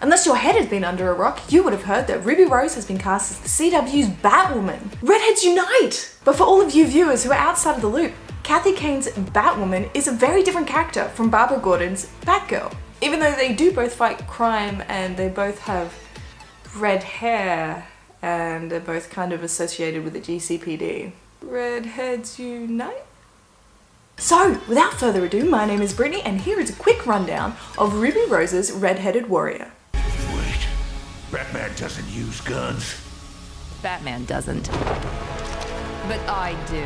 Unless your head has been under a rock, you would have heard that Ruby Rose has been cast as the CW's Batwoman. Redheads unite! But for all of you viewers who are outside of the loop, Kathy Kane's Batwoman is a very different character from Barbara Gordon's Batgirl. Even though they do both fight crime and they both have red hair and they're both kind of associated with the GCPD. Redheads unite? So, without further ado, my name is Brittany and here is a quick rundown of Ruby Rose's Red-Headed Warrior. Wait, Batman doesn't use guns. Batman doesn't. But I do.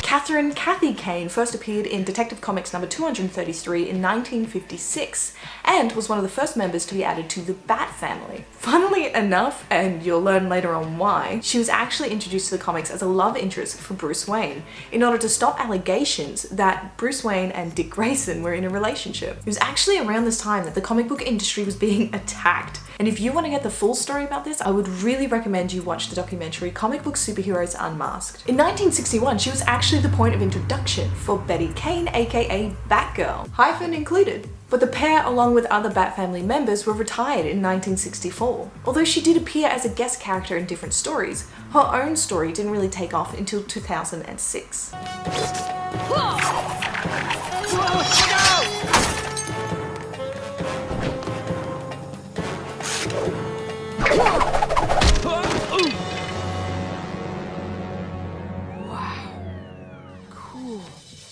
Kathy Kane first appeared in Detective Comics number 233 in 1956 and was one of the first members to be added to the Bat family. Funnily enough, and you'll learn later on why, she was actually introduced to the comics as a love interest for Bruce Wayne in order to stop allegations that Bruce Wayne and Dick Grayson were in a relationship. It was actually around this time that the comic book industry was being attacked. And if you want to get the full story about this, I would really recommend you watch the documentary Comic Book Superheroes Unmasked. In 1961, she was actually the point of introduction for Betty Kane, aka Batgirl, hyphen included. But the pair, along with other Bat family members, were retired in 1964. Although she did appear as a guest character in different stories, her own story didn't really take off until 2006.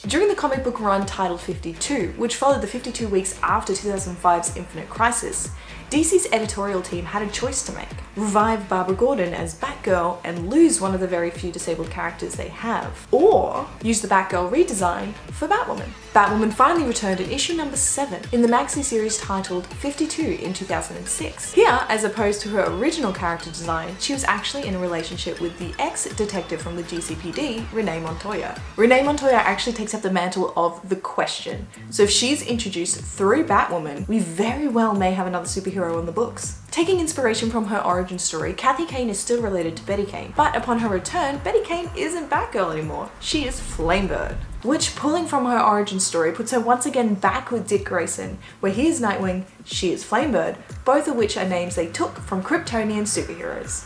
During the comic book run titled 52, which followed the 52 weeks after 2005's Infinite Crisis, DC's editorial team had a choice to make: revive Barbara Gordon as Batgirl and lose one of the very few disabled characters they have, or use the Batgirl redesign for Batwoman. Batwoman finally returned in issue number 7 in the maxi series titled 52 in 2006. Here, as opposed to her original character design, she was actually in a relationship with the ex-detective from the GCPD, Renee Montoya. Renee Montoya actually takes up the mantle of the Question, so if she's introduced through Batwoman, we very well may have another superhero on the books. Taking inspiration from her origin story, Kathy Kane is still related to Betty Kane, but upon her return, Betty Kane isn't Batgirl anymore. She is Flamebird. Which, pulling from her origin story, puts her once again back with Dick Grayson, where he is Nightwing, she is Flamebird, both of which are names they took from Kryptonian superheroes.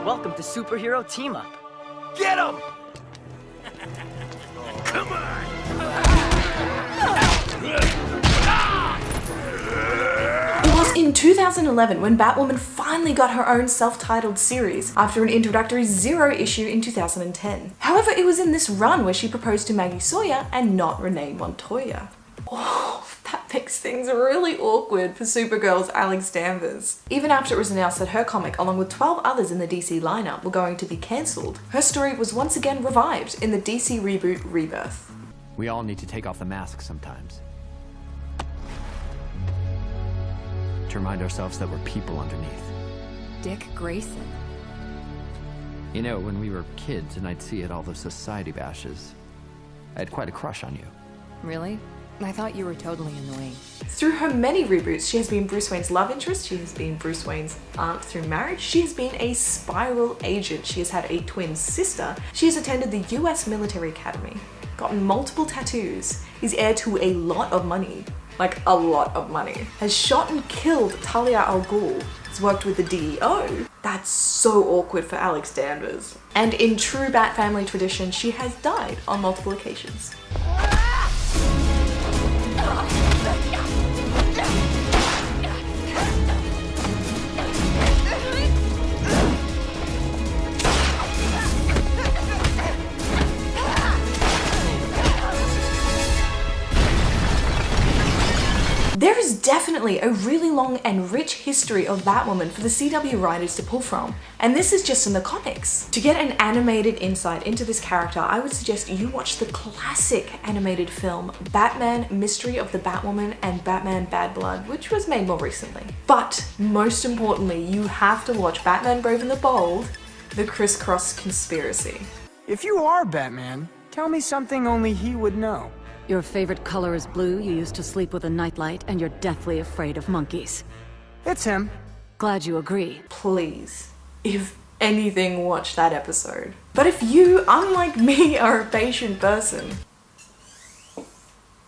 Welcome to Superhero Team Up. Get him! Come on! It was in 2011 when Batwoman finally got her own self-titled series after an introductory 0 issue in 2010. However, it was in this run where she proposed to Maggie Sawyer and not Renee Montoya. Oh, that makes things really awkward for Supergirl's Alex Danvers. Even after it was announced that her comic, along with 12 others in the DC lineup, were going to be cancelled, her story was once again revived in the DC reboot Rebirth. We all need to take off the mask sometimes. To remind ourselves that we're people underneath. Dick Grayson. You know, when we were kids and I'd see you at all those society bashes, I had quite a crush on you. Really? I thought you were totally annoying. Through her many reboots, she has been Bruce Wayne's love interest, she has been Bruce Wayne's aunt through marriage, she has been a spiral agent, she has had a twin sister, she has attended the US Military Academy, gotten multiple tattoos, is heir to a lot of money, like a lot of money, has shot and killed Talia al Ghul, has worked with the DEO. That's so awkward for Alex Danvers. And in true Bat family tradition, she has died on multiple occasions. There is definitely a really long and rich history of Batwoman for the CW writers to pull from, and this is just in the comics. To get an animated insight into this character, I would suggest you watch the classic animated film Batman Mystery of the Batwoman and Batman Bad Blood, which was made more recently. But most importantly, you have to watch Batman Brave and the Bold, The Crisscross Conspiracy. If you are Batman, tell me something only he would know. Your favorite color is blue, you used to sleep with a nightlight, and you're deathly afraid of monkeys. It's him. Glad you agree. Please, if anything, watch that episode. But if you, unlike me, are a patient person,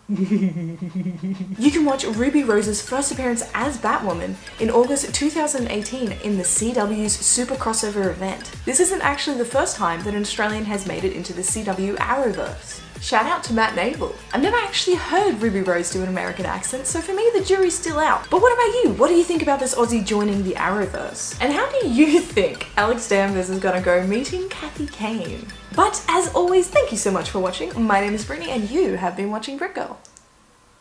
You can watch Ruby Rose's first appearance as Batwoman in August 2018 in the CW's Super Crossover event. This isn't actually the first time that an Australian has made it into the CW Arrowverse. Shout out to Matt Navel. I've never actually heard Ruby Rose do an American accent, so for me the jury's still out. But what about you? What do you think about this Aussie joining the Arrowverse? And how do you think Alex Danvers is gonna go meeting Kathy Kane? But as always, thank you so much for watching. My name is Brittany and you have been watching Brickgirl.